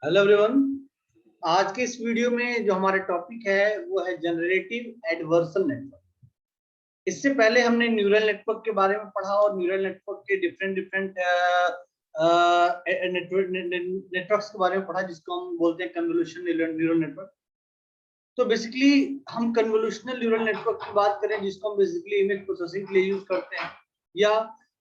Hello everyone. आज के इस वीडियो में जो हमारा टॉपिक है वो है जनरेटिव एडवर्सल नेटवर्क। इससे पहले हमने न्यूरल नेटवर्क के बारे में पढ़ा और न्यूरल नेटवर्क के डिफरेंट डिफरेंट नेटवर्क्स के बारे में पढ़ा जिसको हम बोलते हैं कन्वोल्यूशन न्यूरल नेटवर्क। तो बेसिकली हम कन्वोल्यूशनल न्यूरल नेटवर्क की बात करें जिसको हम बेसिकली इमेज प्रोसेसिंग के लिए यूज करते हैं, या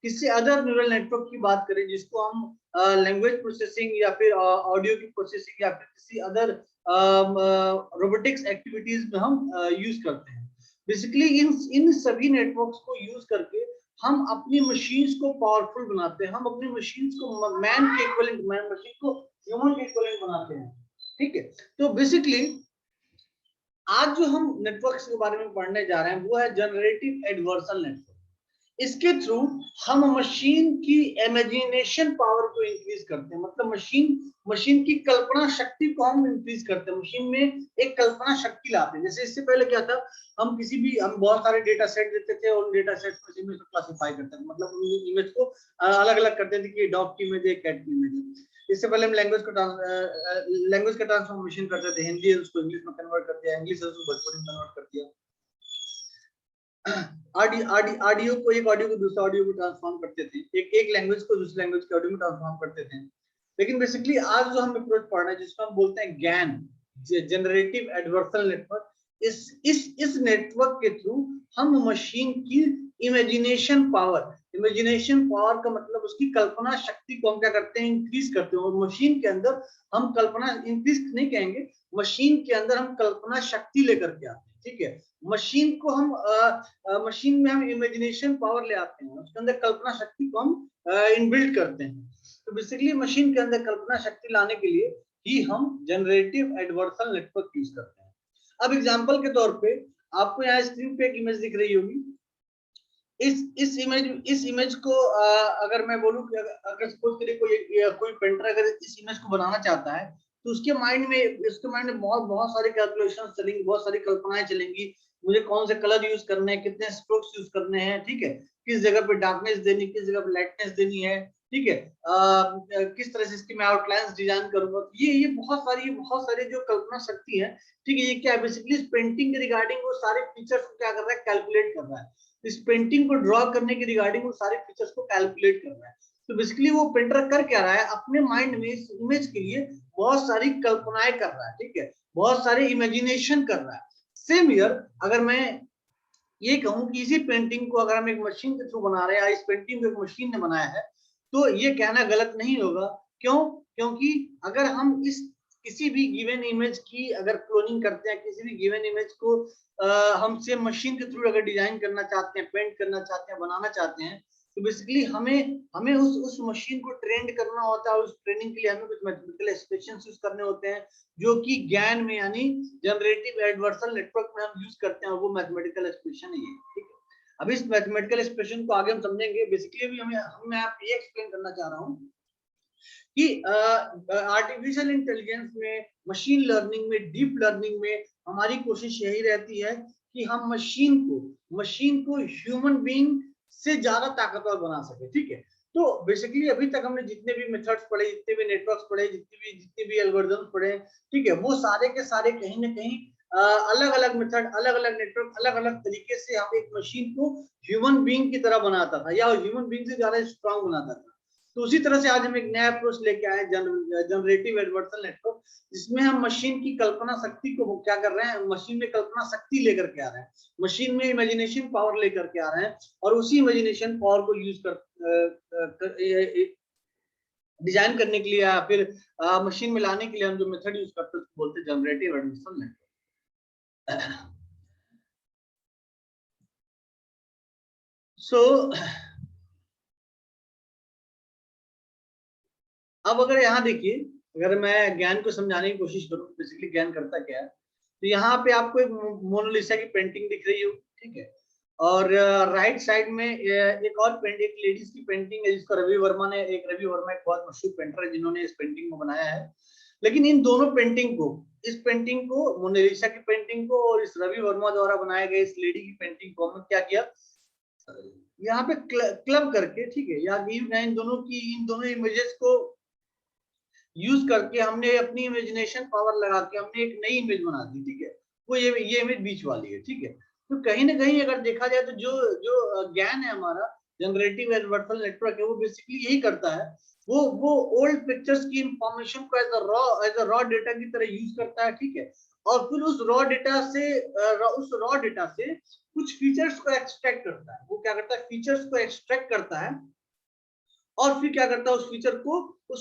किसी अदर न्यूरल नेटवर्क की बात करें जिसको हम लैंग्वेज प्रोसेसिंग या फिर ऑडियो की प्रोसेसिंग या फिर किसी अदर रोबोटिक्स एक्टिविटीज में हम यूज करते हैं। बेसिकली इन सभी नेटवर्क्स को यूज करके हम अपनी मशीन्स को पावरफुल बनाते हैं, हम अपनी मशीन्स को मैन के इक्विवेलेंट, मैन मशीन को ह्यूमन के इक्विवेलेंट बनाते हैं। ठीक है, तो बेसिकली आज जो हम नेटवर्क्स के बारे में पढ़ने जा रहे हैं वो है जनरेटिव एडवर्सल नेटवर्क। इसके थ्रू हम मशीन की इमेजिनेशन पावर को इंक्रीज करते हैं, मतलब मशीन की कल्पना शक्ति को हम इंक्रीज करते हैं, मशीन में एक कल्पना शक्ति लाते हैं। जैसे इससे पहले क्या था, हम बहुत सारे डेटा सेट देते थे और डेटा सेट को इमेज को क्लासिफाई करते थे, मतलब इमेज को अलग अलग करते थे कि डॉग की इमेज है, कैट की इमेज है। इससे पहले हम लैंग्वेज का ट्रांसफॉर्मेशन करते थे, हिंदी उसको इंग्लिश में कन्वर्ट कर दिया, इंग्लिश उसको भोजपुरी में कन्वर्ट कर दिया, ऑडियो को दूसरा ऑडियो में ट्रांसफॉर्म करते थे, एक लैंग्वेज को दूसरी लैंग्वेज के ऑडियो में ट्रांसफॉर्म करते थे। लेकिन बेसिकली आज जो हम अप्रोच पढ़ रहे हैं जिसको हम बोलते हैं ज्ञान, जनरेटिव एडवर्सल नेटवर्क, इस नेटवर्क के थ्रू हम मशीन की इमेजिनेशन पावर का मतलब उसकी कल्पना शक्ति को हम क्या करते हैं, इंक्रीज करते हैं। और मशीन के अंदर हम कल्पना इंक्रीज नहीं कहेंगे, मशीन के अंदर हम कल्पना शक्ति लेकर के आते हैं। ठीक है, मशीन को हम मशीन में हम इमेजिनेशन पावर ले आते हैं, उसके अंदर कल्पना शक्ति को हम इनबिल्ट करते हैं। तो बेसिकली मशीन के अंदर कल्पना शक्ति लाने के लिए ही हम जनरेटिव एडवर्सल नेटवर्क यूज करते हैं। अब एग्जांपल के तौर पे आपको यहाँ स्क्रीन पे एक इमेज दिख रही होगी। इस इमेज को अगर मैं बोलूं कि अगर सपोज करिए कोई पेंटर अगर इस इमेज को बनाना चाहता है तो उसके माइंड में बहुत सारे कैलकुलेशंस चलेंगी, बहुत सारी कल्पनाएं चलेंगी। मुझे कौन से कलर यूज करने हैं, कितने स्ट्रोक्स यूज करने हैं, ठीक है, किस जगह पे डार्कनेस देनी, किस जगह पे लाइटनेस देनी है, ठीक है, किस तरह से इसकी मैं आउटलाइंस डिजाइन करूंगा। ये बहुत सारी जो कल्पना शक्ति है, ठीक है, ये क्या है, बेसिकली इस पेंटिंग के रिगार्डिंग वो सारे फीचर्स को क्या कर रहा है, कैलकुलेट कर रहा है। इस पेंटिंग को ड्रॉ करने के रिगार्डिंग वो सारे फीचर्स को कैलकुलेट कर रहा है। तो बेसिकली वो पेंटर कर क्या रहा है, अपने माइंड में इस इमेज के लिए बहुत सारी कल्पनाएं कर रहा है, ठीक है, बहुत सारे इमेजिनेशन कर रहा है। सेम ईयर अगर मैं ये कहूं कि इसी पेंटिंग को अगर हम एक मशीन के थ्रू बना रहे हैं, इस पेंटिंग को एक मशीन ने बनाया है, तो ये कहना गलत नहीं होगा। क्यों? क्योंकि अगर हम इस किसी भी गिवन इमेज की अगर क्लोनिंग करते हैं, किसी भी गिवन इमेज को हम सेम मशीन के थ्रू अगर डिजाइन करना चाहते हैं, पेंट करना चाहते हैं, बनाना चाहते हैं, तो बेसिकली हमें हमें उस मशीन को ट्रेंड करना होता है। उस ट्रेनिंग के लिए हमें कुछ मैथमेटिकल एक्सप्रेशंस यूज करने होते हैं जो कि ज्ञान में यानी जनरेटिव एडवर्सल नेटवर्क में हम यूज करते हैं, और वो मैथमेटिकल एक्सप्रेशन ही है। ठीक है, अब इस मैथमेटिकल एक्सप्रेशन को आगे हम समझेंगे। बेसिकली अभी मैं आपको ये एक्सप्लेन करना चाह रहा हूँ कि आर्टिफिशियल इंटेलिजेंस में, मशीन लर्निंग में, डीप लर्निंग में हमारी कोशिश यही रहती है कि हम मशीन को ह्यूमन बीइंग से ज्यादा ताकतवर बना सके। ठीक है, तो बेसिकली अभी तक हमने जितने भी मेथड्स पढ़े, जितने भी नेटवर्क्स पढ़े, जितने भी एल्गोरिथम्स पढ़े, ठीक है, वो सारे के सारे कहीं ना कहीं अलग अलग मेथड, अलग अलग नेटवर्क, अलग अलग तरीके से हम एक मशीन को ह्यूमन बीइंग की तरह बनाता था या ह्यूमन बीइंग से ज्यादा स्ट्रांग बनाता था। तो उसी तरह से आज हम एक नया अप्रोच लेके आए, जनरेटिव एडवर्सल नेटवर्क, जिसमें हम मशीन की कल्पना शक्ति को क्या कर रहे हैं, मशीन में कल्पना शक्ति लेकर के आ रहे हैं, मशीन में इमेजिनेशन पावर लेकर के आ रहे हैं, और उसी इमेजिनेशन पावर को यूज कर डिजाइन करने के लिए या फिर मशीन में लाने के लिए हम जो मेथड यूज करते हैं उसको बोलते हैं जनरेटिव एडवर्सल नेटवर्क। सो अब अगर यहाँ देखिए, अगर मैं ज्ञान को समझाने की कोशिश करूँ, बेसिकली ज्ञान करता क्या है, तो यहाँ पे आपको एक मोनालिसा की पेंटिंग दिख रही हो, ठीक है, और राइट साइड में एक और पेंटिंग, एक लेडीज की पेंटिंग है जिसको रवि वर्मा एक बहुत मशहूर पेंटर है जिन्होंने इस पेंटिंग को बनाया है। लेकिन इन दोनों पेंटिंग को, इस पेंटिंग को, मोनालिसा की पेंटिंग को और इस रवि वर्मा द्वारा बनाए गए इस लेडी की पेंटिंग को हमने क्या किया, यहाँ पे क्लब करके, ठीक है, या इन दोनों इमेजेस को यूज करके हमने अपनी इमेजिनेशन पावर लगा के हमने एक नई इमेज बना दी, ठीक है। वो ये इमेज बीच वाली है, ठीक है। तो कहीं ना कहीं अगर देखा जाए तो जो जो ज्ञान है हमारा, जनरेटिव एडवर्सल नेटवर्क है, वो बेसिकली यही करता है। वो ओल्ड पिक्चर्स की इंफॉर्मेशन को एज अ रॉ डेटा की तरह यूज करता है, ठीक है। और फिर उस रॉ डेटा से कुछ फीचर्स को एक्सट्रैक्ट करता है। वो क्या करता है, फीचर्स को एक्सट्रैक्ट करता है और फिर क्या करता है, उस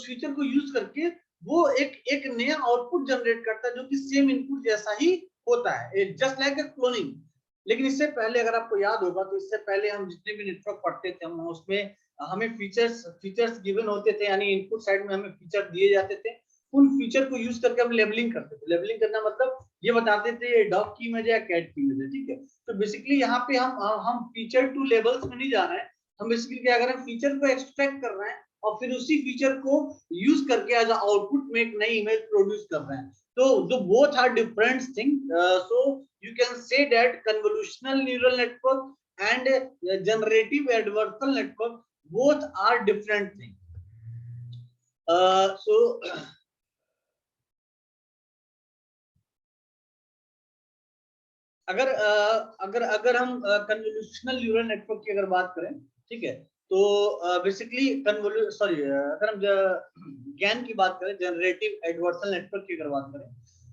फीचर को यूज करके वो एक नया आउटपुट जनरेट करता है जो कि सेम इनपुट जैसा ही होता है, जस्ट लाइक ए क्लोनिंग। लेकिन इससे पहले अगर आपको याद होगा तो इससे पहले हम जितने भी नेटवर्क पढ़ते थे हम उसमें हमें फीचर्स गिवन होते थे, यानी इनपुट साइड में हमें फीचर दिए जाते थे। उन फीचर को यूज करके हम लेबलिंग करते थे। लेबलिंग करना मतलब ये बताते थे डॉग की इमेज है या कैट की इमेज है, ठीक है। तो बेसिकली यहाँ पे हम फीचर टू लेबल्स में नहीं जा रहे हैं। हम बेसिकली क्या कर रहे हैं, फीचर को एक्सट्रैक्ट कर रहे हैं और फिर उसी फीचर को यूज करके एज आउटपुट में एक नई इमेज प्रोड्यूस कर रहे हैं। तो जो both are different thing, so you can say that convolutional neural network and generative adversarial network both are different things. So अगर हम कन्वोल्यूशनल न्यूरल नेटवर्क की अगर बात करें, ठीक है, तो बेसिकली अगर हम ज्ञान की बात करें, जनरेटिव एडवर्सल नेटवर्क की अगर बात करें,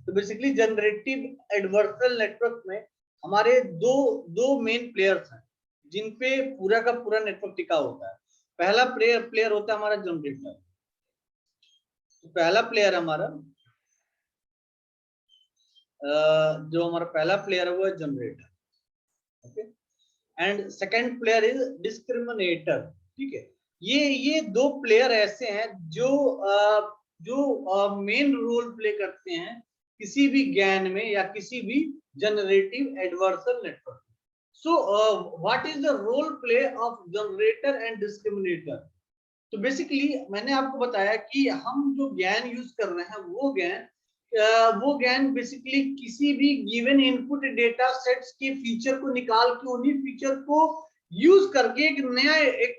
तो बेसिकली जनरेटिव एडवर्सल नेटवर्क में हमारे दो दो मेन प्लेयर्स हैं जिनपे पूरा का पूरा नेटवर्क टिका होता है। पहला प्लेयर होता है हमारा जनरेटर। तो पहला प्लेयर हमारा जो हमारा पहला प्लेयर है वो है generator, okay. And second player is discriminator, ठीक है। ये दो प्लेयर ऐसे हैं जो मेन रोल प्ले करते हैं किसी भी ज्ञान में या किसी भी जनरेटिव एडवर्सल नेटवर्क। सो what is the role play of generator and discriminator? तो बेसिकली मैंने आपको बताया कि हम जो ज्ञान यूज कर रहे हैं वो ज्ञान बेसिकली किसी भी गिवन इनपुट डेटा सेट्स के फीचर को निकाल के उन्हीं फीचर को यूज करके एक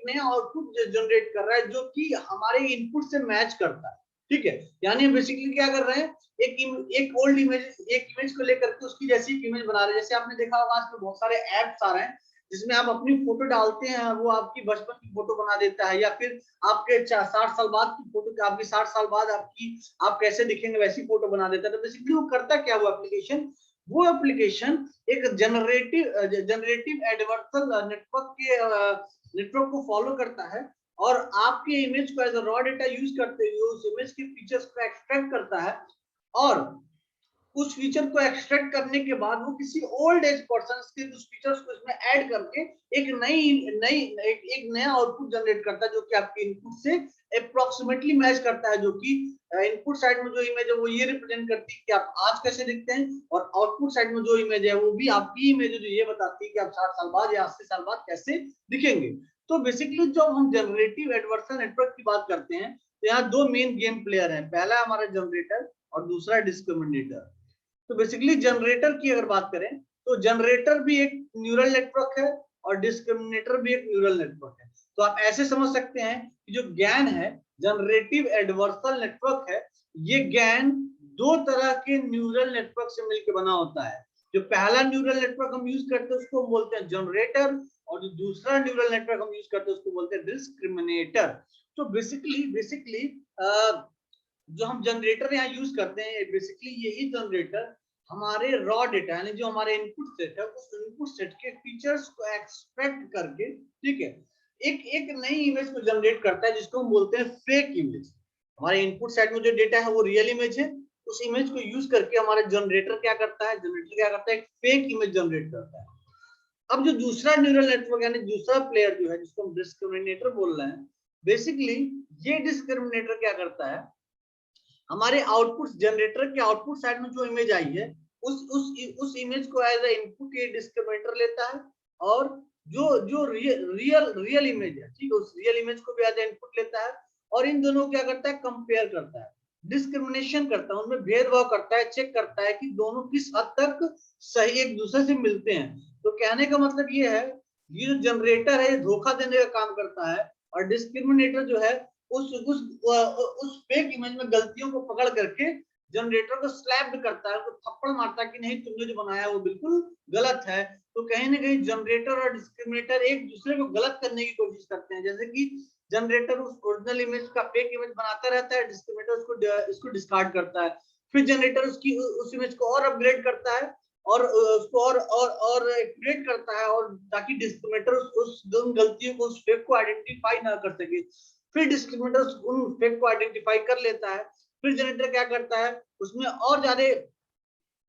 नया आउटपुट जनरेट कर रहा है जो कि हमारे इनपुट से मैच करता है, ठीक है। यानी बेसिकली क्या कर रहे हैं, एक ओल्ड इमेज को लेकर के उसकी जैसी एक इमेज बना रहे हैं। जैसे आपने देखा होगा आजकल बहुत सारे एप्स आ रहे हैं जिसमें आप अपनी फोटो डालते हैं, वो आपकी बचपन की फोटो बना देता है, या फिर आपके 60 साल बाद की फोटो, आपकी 60 साल बाद आप कैसे दिखेंगे वैसी फोटो बना देता है। तो बेसिकली वो करता क्या, वो एप्लीकेशन एक जनरेटिव एडवर्सल नेटवर्क को फॉलो करता है और आपके इमेज को as a raw data use करते हुए उस इमेज के फीचर्स को एक्सट्रैक्ट करता है और उस फीचर को एक्सट्रैक्ट करने के बाद वो किसी ओल्ड एज पर्सन के उस फीचर्स को इसमें ऐड करके एक नया आउटपुट जनरेट करता है जो कि आपके इनपुट से अप्रोक्सीमेटली मैच करता है। जो कि इनपुट साइड में जो इमेज है वो ये रिप्रेजेंट करती है कि आप आज कैसे दिखते हैं, और आउटपुट साइड में जो इमेज है वो भी आपकी इमेज है जो ये बताती है कि आप 60 साल बाद या 80 साल बाद कैसे दिखेंगे। तो बेसिकली जब हम जनरेटिव एडवर्सल नेटवर्क की बात करते हैं तो यहाँ दो मेन गेम प्लेयर हैं, पहला हमारा जनरेटर और दूसरा डिस्क्रिमिनेटर। तो बेसिकली जनरेटर की अगर बात करें तो जनरेटर भी एक न्यूरल नेटवर्क है और डिस्क्रिमिनेटर भी एक न्यूरल नेटवर्क है। तो आप ऐसे समझ सकते हैं कि जो ज्ञान है जनरेटिव एडवर्सल नेटवर्क है, ये ज्ञान दो तरह के न्यूरल नेटवर्क से मिलकर बना होता है। जो पहला न्यूरल नेटवर्क हम यूज करते हैं उसको बोलते हैं जनरेटर, और जो दूसरा न्यूरल नेटवर्क हम यूज करते हैं उसको बोलते हैं डिस्क्रिमिनेटर। तो बेसिकली जो हम जनरेटर यहाँ यूज करते हैं बेसिकली यही जनरेटर हमारे रॉ डेटा यानी जो हमारे इनपुट सेट है उस इनपुट सेट के फीचर्स को एक्सट्रैक्ट करके, ठीक है, एक नई इमेज को जनरेट करता है जिसको हम बोलते हैं फेक इमेज। हमारे इनपुट सेट में जो डेटा है वो रियल इमेज है, उस इमेज को यूज करके हमारा जनरेटर क्या करता है, एक फेक इमेज जनरेट करता है। अब जो दूसरा न्यूरल नेटवर्क यानी दूसरा प्लेयर जो है जिसको हम डिस्क्रिमिनेटर बोल रहे हैं, बेसिकली ये डिस्क्रिमिनेटर क्या करता है, हमारे आउटपुट जनरेटर के आउटपुट साइड में जो इमेज आई है उस इमेज को एज अ इनपुट ये डिस्क्रिमिनेटर लेता है, और जो रियल इमेज है, ठीक है, उस रियल इमेज को भी एज अ इनपुट लेता है और इन दोनों को क्या करता है, कंपेयर करता है, डिस्क्रिमिनेशन करता है, उनमें भेदभाव करता है, चेक करता है कि दोनों किस हद तक सही एक दूसरे से मिलते हैं। तो कहने का मतलब ये है, ये जो जनरेटर है धोखा देने का काम करता है और डिस्क्रिमिनेटर जो है उस फेक इमेज में गलतियों को पकड़ करके जनरेटर को स्लैप करता है, तो थप्पड़ मारता है कि नहीं तुमने जो बनाया वो बिल्कुल गलत है। तो कहीं ना कहीं जनरेटर और डिस्क्रिमिनेटर एक दूसरे को गलत करने की कोशिश करते हैं। जैसे कि जनरेटर उस ओरिजिनल इमेज का फेक इमेज बनाता रहता है, डिस्क्रिमिनेटर उसको डिस्कार्ड करता है, फिर जनरेटर उस इमेज को और अपग्रेड करता है और उसको और क्रिएट करता है, और ताकि डिस्क्रिमिनेटर उस दोनों गलतियों को, उस फेक को आइडेंटिफाई ना कर सके। फिर डिस्क्रिमिनेटर उन फेक को आइडेंटिफाई कर लेता है, फिर जनरेटर क्या करता है, उसमें और ज्यादा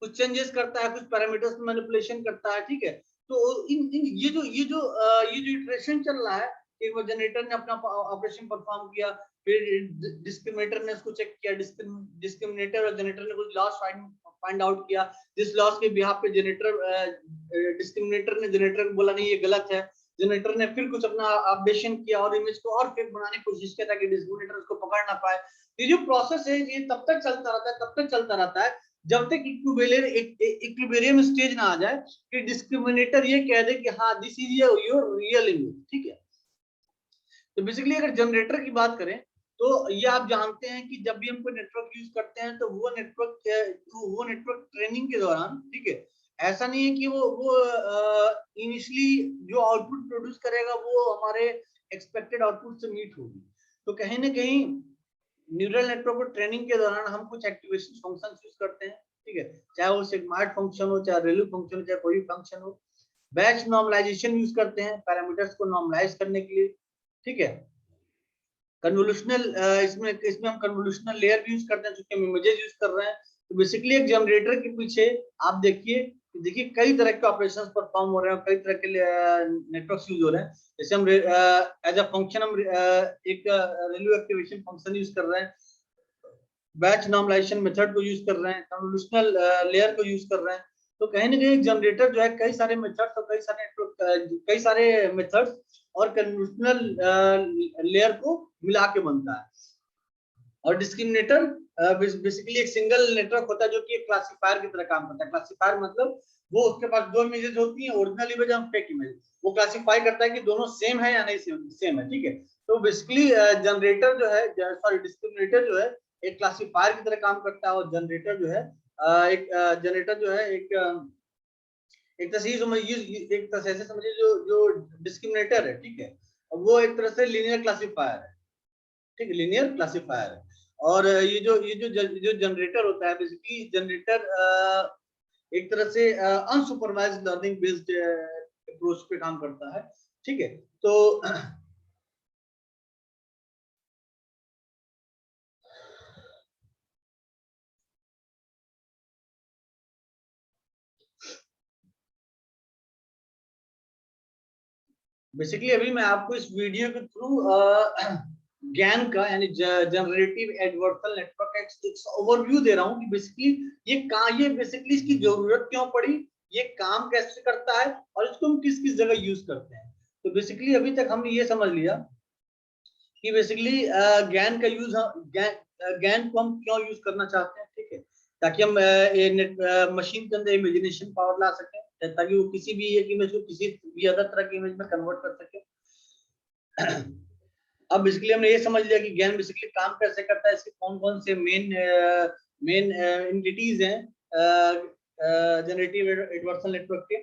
कुछ चेंजेस करता है, कुछ पैरामीटर्स में मैनिपुलेशन करता है, ठीक है। तो ये जो इटरेशन चल रहा है, एक बार जनरेटर ने अपना ऑपरेशन परफॉर्म किया, फिर डिस्क्रिमिनेटर ने उसको चेक किया, डिस्क्रिमिनेटर और जनरेटर ने कुछ लॉस फाइंड आउट किया, जिस लॉस के बिहाफ पे डिस्क्रिमिनेटर ने जनरेटर को बोला नहीं ये गलत है, जनरेटर ने फिर कुछ अपना अपडेशन किया और इमेज को और फेक बनाने की कोशिश किया ताकि डिस्क्रिमिनेटर उसको पकड़ ना पाए। ये जो प्रोसेस है ये तब तक चलता रहता है जब तक इक्विलिब्रियम स्टेज ना आ जाए कि डिस्क्रिमिनेटर ये कह दे कि हाँ this is your real image, ठीक है। तो बेसिकली अगर जनरेटर की बात करें तो ये आप जानते हैं कि जब भी हम कोई नेटवर्क यूज करते हैं तो वो नेटवर्क ट्रेनिंग के दौरान, ठीक है, ऐसा नहीं है कि वो इनिशियली जो आउटपुट प्रोड्यूस करेगा वो हमारे एक्सपेक्टेड आउटपुट से मीट होगी। तो कहीं ना कहीं न्यूरल नेटवर्क को ट्रेनिंग के दौरान हम कुछ एक्टिवेशन फंक्शन यूज करते हैं, ठीक है, चाहे वो सिग्माइड फंक्शन हो, चाहे रेलू फंक्शन हो, चाहे कोई फंक्शन हो। बैच नॉर्मलाइजेशन यूज करते हैं पैरामीटर्स को नॉर्मलाइज करने के लिए, ठीक है। कन्वोल्यूशनल इसमें हम कन्वोल्यूशनल लेयर भी यूज करते हैं क्योंकि हम इमेजेस यूज कर रहे हैं। तो बेसिकली एक जनरेटर के पीछे आप देखिए कई तरह के ऑपरेशंस परफॉर्म हो रहे हैं, कई तरह के नेटवर्क्स यूज हो रहे हैं। जैसे हम एज अ फंक्शन हम एक रेलू एक्टिवेशन फंक्शन यूज कर रहे हैं, बैच नॉर्मलाइजेशन मेथड को यूज कर रहे हैं, कन्वोल्यूशनल लेयर को यूज कर रहे हैं। तो कहीं ना कहीं जनरेटर जो है कई सारे मेथड्स और कई सारे मेथड्स और कन्वोल्यूशनल लेयर को मिला के बनता है। और डिस्क्रिमिनेटर बेसिकली एक सिंगल नेटवर्क होता है जो कि एक क्लासिफायर की तरह काम करता है। क्लासिफायर मतलब वो उसके पास दो इमेजेस होती हैं, ओरिजिनल इमेज और फेक इमेज, वो क्लासिफाई करता है कि दोनों सेम है या नहीं सेम है, ठीक है। तो बेसिकली जनरेटर जो है, सॉरी डिस्क्रिमिनेटर जो है एक क्लासिफायर की तरह काम करता है, और जनरेटर जो है एक तरह से समझिए जो डिस्क्रिमिनेटर है, ठीक है, वो एक तरह से लीनियर क्लासिफायर है, ठीक है, लीनियर क्लासिफायर है। और ये जो जनरेटर होता है, बेसिकली जनरेटर एक तरह से अनसुपरवाइज्ड लर्निंग बेस्ड अप्रोच पे काम करता है, ठीक है। तो बेसिकली अभी मैं आपको इस वीडियो के थ्रू ज्ञान का यानी जनरेटिव एडवर्सल नेटवर्क का ओवरव्यू दे रहा हूँ कि बेसिकली ये बेसिकली इसकी जरूरत क्यों पड़ी, ये काम कैसे करता है और इसको हम किस किस जगह यूज करते हैं। तो बेसिकली अभी तक हमने ये समझ लिया कि बेसिकली ज्ञान का यूज ज्ञान को हम क्यों यूज करना चाहते हैं, ठीक है, ताकि हम मशीन के अंदर इमेजिनेशन पावर ला सकें, ताकि वो किसी भी एक इमेज को किसी भी अदर तरह की इमेज में कन्वर्ट कर सके। अब बेसिकली हमने ये समझ लिया कि ज्ञान बेसिकली काम कैसे करता है, इसके कौन कौन से मेन एंटिटीज हैं जनरेटिव एडवर्सल नेटवर्क के।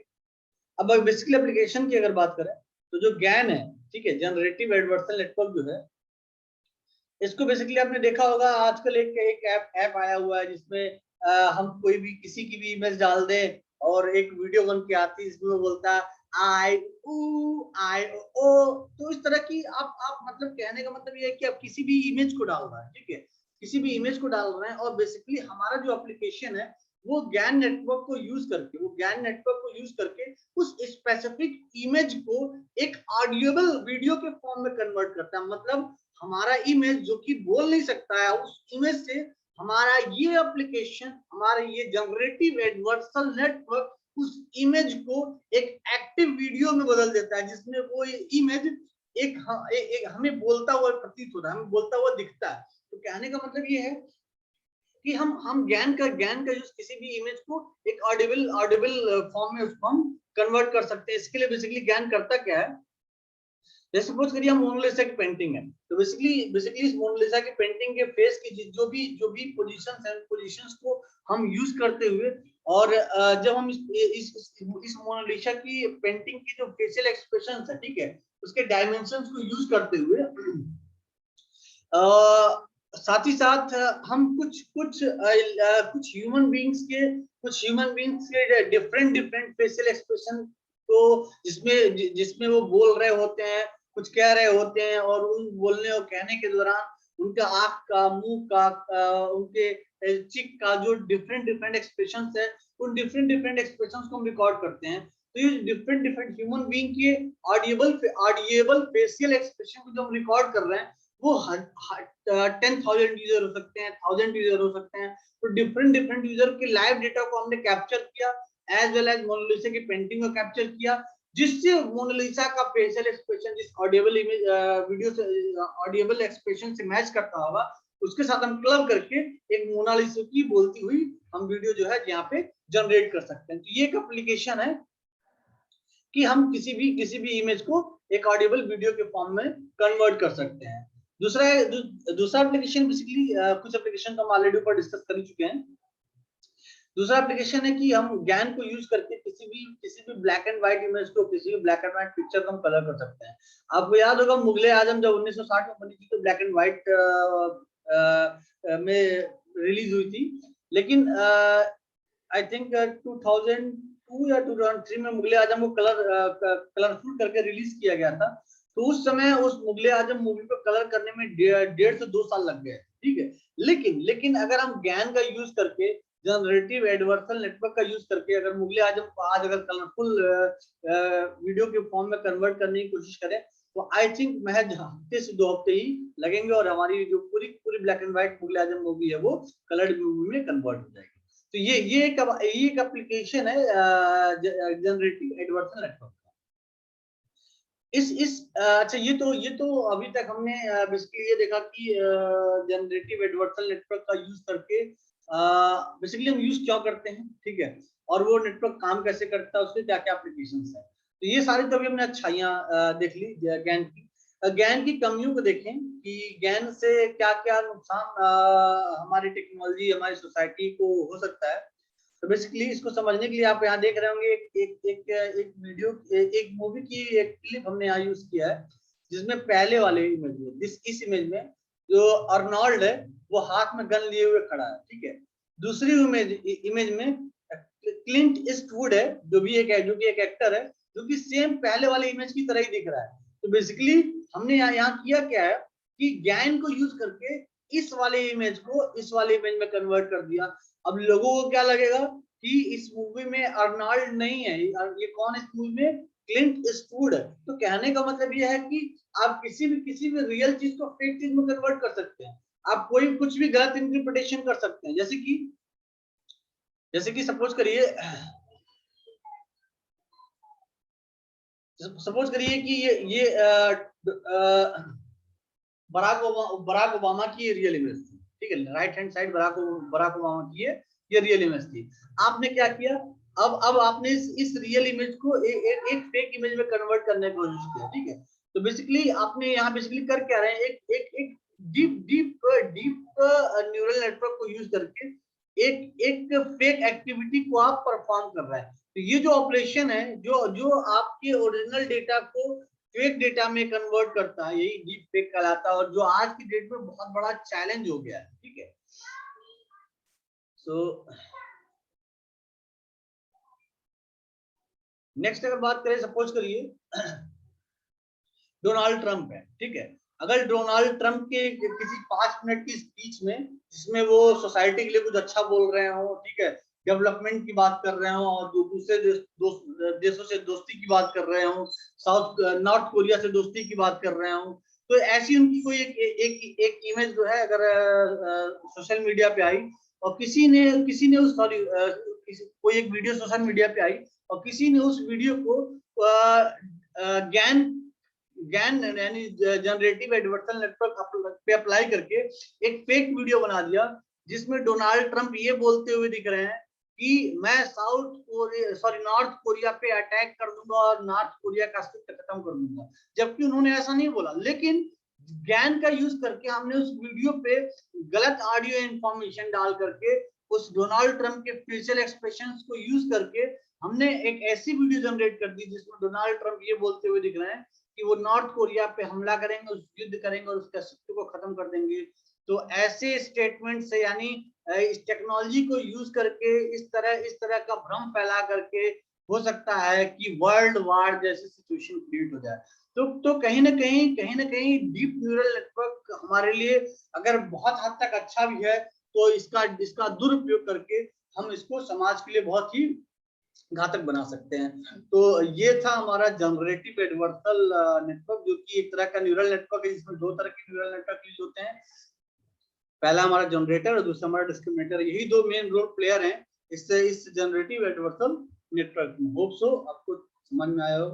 अब बेसिकली एप्लीकेशन की अगर बात करें तो जो ज्ञान है, ठीक है, जनरेटिव एडवर्सल नेटवर्क जो है, इसको बेसिकली आपने देखा होगा आजकल एक ऐप आया हुआ है जिसमें हम कोई भी किसी की भी इमेज डाल दें और एक वीडियो बन के आती है, इसमें वो बोलता है आई ओ। तो इस तरह की आप मतलब कहने का मतलब ये है कि आप किसी भी इमेज को डाल रहे हैं, ठीक है, किसी भी इमेज को डाल रहे हैं, और बेसिकली हमारा जो एप्लीकेशन है वो ज्ञान नेटवर्क को यूज करके उस स्पेसिफिक इमेज को एक ऑडियोबल वीडियो के फॉर्म में कन्वर्ट करता है। मतलब हमारा इमेज जो कि बोल नहीं सकता है, उस इमेज से हमारा ये एप्लीकेशन, हमारा ये जनरेटिव एडवर्सल नेटवर्क उस इमेज को एक एक्टिव वीडियो में बदल देता है, जिसमें वो इमेज एक हमें बोलता हुआ प्रतीत होता है, हमें बोलता हुआ दिखता है। तो कहने का मतलब ये है कि हम ज्ञान का यूज किसी भी इमेज को एक ऑडिबल फॉर्म में उसको हम कन्वर्ट कर सकते हैं। इसके लिए बेसिकली ज्ञान करता क्या है जैसे सपोज करिए हम मोनालिसा की पेंटिंग है, तो बेसिकली इस मोनालिसा की पेंटिंग के फेस की जो भी पोजीशंस है, पोजीशंस को हम यूज करते हुए, और जब हम इस मोनालिसा की पेंटिंग की जो फेशियल एक्सप्रेशंस है, ठीक है, उसके डायमेंशंस को यूज करते हुए साथ ही साथ हम कुछ ह्यूमन बींग्स के डिफरेंट डिफरेंट फेशियल एक्सप्रेशन को, जिसमें वो बोल रहे होते हैं, कुछ कह रहे होते हैं, और उन बोलने और कहने के दौरान उनका आंख का, मुंह का, उनके चिक का जो डिफरेंट डिफरेंट एक्सप्रेशंस है, उन डिफरेंट डिफरेंट एक्सप्रेशंस को हम रिकॉर्ड करते हैं। तो ये डिफरेंट डिफरेंट ह्यूमन बीइंग के ऑडिएबल फेशियल एक्सप्रेशन को जो हम रिकॉर्ड कर रहे हैं, वो 10,000 यूजर हो सकते हैं, 1,000 यूजर हो सकते हैं। तो डिफरेंट डिफरेंट यूजर के लाइव डेटा को हमने कैप्चर किया, एज वेल एज मोनालिसा की पेंटिंग को कैप्चर किया, जिससे मोनालिसा का फेशियल एक्सप्रेशन जिस ऑडिएबल इमेज वीडियो से ऑडिएबल एक्सप्रेशन से मैच करता होगा, उसके साथ हम क्लब करके एक मोनालिसा की बोलती हुई हम वीडियो जो है यहाँ पे जनरेट कर सकते हैं। तो ये एक एप्लीकेशन है कि हम किसी भी इमेज को एक ऑडिबल वीडियो के फॉर्म में कन्वर्ट कर सकते हैं। दूसरा एप्लीकेशन बेसिकली कुछ एप्लीकेशन तो हम ऑलरेडी ऊपर डिस्कस कर चुके हैं। दूसरा एप्लीकेशन है कि हम ज्ञान को यूज करके किसी भी ब्लैक एंड व्हाइट इमेज को, किसी भी ब्लैक एंड व्हाइट पिक्चर को हम कलर कर सकते हैं। आपको याद होगा मुगले आजम जब 1960 में बनी थी तो ब्लैक एंड व्हाइट में रिलीज हुई थी, लेकिन आई थिंक 2002 या 2003 में मुगले आजम को कलरफुल करके रिलीज किया गया था। तो उस समय उस मुगले आजम मूवी को कलर करने में 1.5 से 2 साल लग गए, ठीक है। लेकिन अगर हम ज्ञान का यूज करके, जनरेटिव एडवर्सल नेटवर्क का यूज करके अगर मुगले आजम को आज अगर कलरफुल वीडियो के फॉर्म में कन्वर्ट करने की कोशिश करें, तो आई थिंक महज हफ्ते से 2 हफ्ते ही लगेंगे और हमारी जो पूरी black and white Mughal-e Azam movie है वो कलर्ड मूवी में कन्वर्ट हो जाएगी। तो ये एक एप्लीकेशन है जनरेटिव एडवर्सल नेटवर्क का। अच्छा, ये तो अभी तक हमने बेसिकली ये देखा कि जनरेटिव एडवर्सल नेटवर्क का यूज करके बेसिकली हम यूज क्यों करते हैं, ठीक है, और वो नेटवर्क काम कैसे करता है, उसके क्या क्या एप्लीकेशंस है। तो ये सारी तो अभी हमने अच्छाइयाँ देख ली ज्ञान की। ज्ञान की कमियों को देखें कि ज्ञान से क्या क्या नुकसान हमारी टेक्नोलॉजी, हमारी सोसाइटी को हो सकता है। तो बेसिकली इसको समझने के लिए आप यहाँ देख रहे होंगे एक वीडियो, एक मूवी की एक क्लिप हमने यहाँ यूज किया है, जिसमें पहले वाले इमेज में, इस इमेज में जो अर्नोल्ड है वो हाथ में गन लिए हुए खड़ा है, ठीक है। दूसरी इमेज में क्लिंट ईस्टवुड है, जो कि एक एक्टर है, जो कि सेम पहले वाले इमेज की तरह ही दिख रहा है। तो बेसिकली हमने यहाँ किया क्या है कि ज्ञान को यूज करके इस वाले इमेज को इस वाले इमेज में कन्वर्ट कर दिया। अब लोगों को क्या लगेगा कि इस मूवी में अर्नोल्ड नहीं है, ये कौन इस मूवी में क्लिंट ईस्टवुड है। तो कहने का मतलब ये है कि आप किसी भी रियल चीज को फेक चीज में कन्वर्ट कर सकते हैं। आप कोई कुछ भी गलत इंटरप्रिटेशन कर सकते हैं। जैसे कि सपोज करिए कि ये बराक ओबामा की रियल इमेज थी, ठीक है। Right hand side Barack Obama की ये रियल इमेज थी। आपने क्या किया, अब आपने इस रियल इमेज को एक फेक इमेज में कन्वर्ट करने की कोशिश किया, ठीक है। तो बेसिकली आपने यहाँ बेसिकली कर क्या रहे हैं, एक डीप न्यूरल नेटवर्क को यूज करके एक फेक एक्टिविटी को आप परफॉर्म कर रहे हैं। तो ये जो ऑपरेशन है, जो आपके ओरिजिनल डेटा को फेक डेटा में कन्वर्ट करता है, यही डीप फेक कहलाता है, और जो आज की डेट में बहुत बड़ा चैलेंज हो गया है, ठीक है। सो नेक्स्ट अगर बात करें, सपोज करिए डोनाल्ड ट्रंप है, ठीक है। अगर डोनाल्ड ट्रंप के किसी 5 मिनट की स्पीच में, जिसमें वो सोसाइटी के लिए कुछ अच्छा बोल रहे हो, ठीक है, डेवलपमेंट की बात कर रहे हो, और दूसरे देशों से दोस्ती की बात कर रहे हो, नॉर्थ कोरिया से दोस्ती की बात कर रहे हो, तो ऐसी उनकी कोई एक इमेज जो है अगर सोशल मीडिया पे आई, और किसी ने उस कोई एक वीडियो सोशल मीडिया पे आई, और किसी ने उस वीडियो को ज्ञान यानी जनरेटिव एडवर्सल नेटवर्क पे अप्लाई करके एक फेक वीडियो बना दिया, जिसमें डोनाल्ड ट्रंप ये बोलते हुए दिख रहे हैं कि मैं नॉर्थ कोरिया पे अटैक कर दूंगा और नॉर्थ कोरिया का अस्तित्व खत्म कर दूंगा, जबकि उन्होंने ऐसा नहीं बोला। लेकिन ज्ञान का यूज करके हमने उस वीडियो पे गलत ऑडियो इंफॉर्मेशन डाल करके उस डोनाल्ड ट्रंप के फेशियल एक्सप्रेशंस को यूज करके हमने एक ऐसी वीडियो जनरेट कर दी जिसमें डोनाल्ड ट्रंप ये बोलते हुए दिख रहे हैं कि वो नॉर्थ कोरिया पे हमला करेंगे, उस युद्ध करेंगे और उसके अस्तित्व को खत्म कर देंगे। तो ऐसे स्टेटमेंट से, यानी इस टेक्नोलॉजी को यूज करके इस तरह का भ्रम फैला करके हो सकता है कि वर्ल्ड वार जैसी सिचुएशन क्रिएट हो जाए। तो कहीं ना कहीं डीप न्यूरल नेटवर्क हमारे लिए अगर बहुत हद तक अच्छा भी है, तो इसका दुरुपयोग करके हम इसको समाज के लिए बहुत ही घातक बना सकते हैं। तो ये था हमारा जनरेटिव एडवर्सल नेटवर्क, जो कि एक तरह का न्यूरल नेटवर्क है जिसमें दो तरह के न्यूरल नेटवर्क यूज होते हैं। पहला हमारा जनरेटर और दूसरा हमारा डिस्क्रिमिनेटर, यही दो मेन रोल प्लेयर हैं इस जनरेटिव एडवर्सल नेटवर्क में। होप सो आपको समझ में आया हो।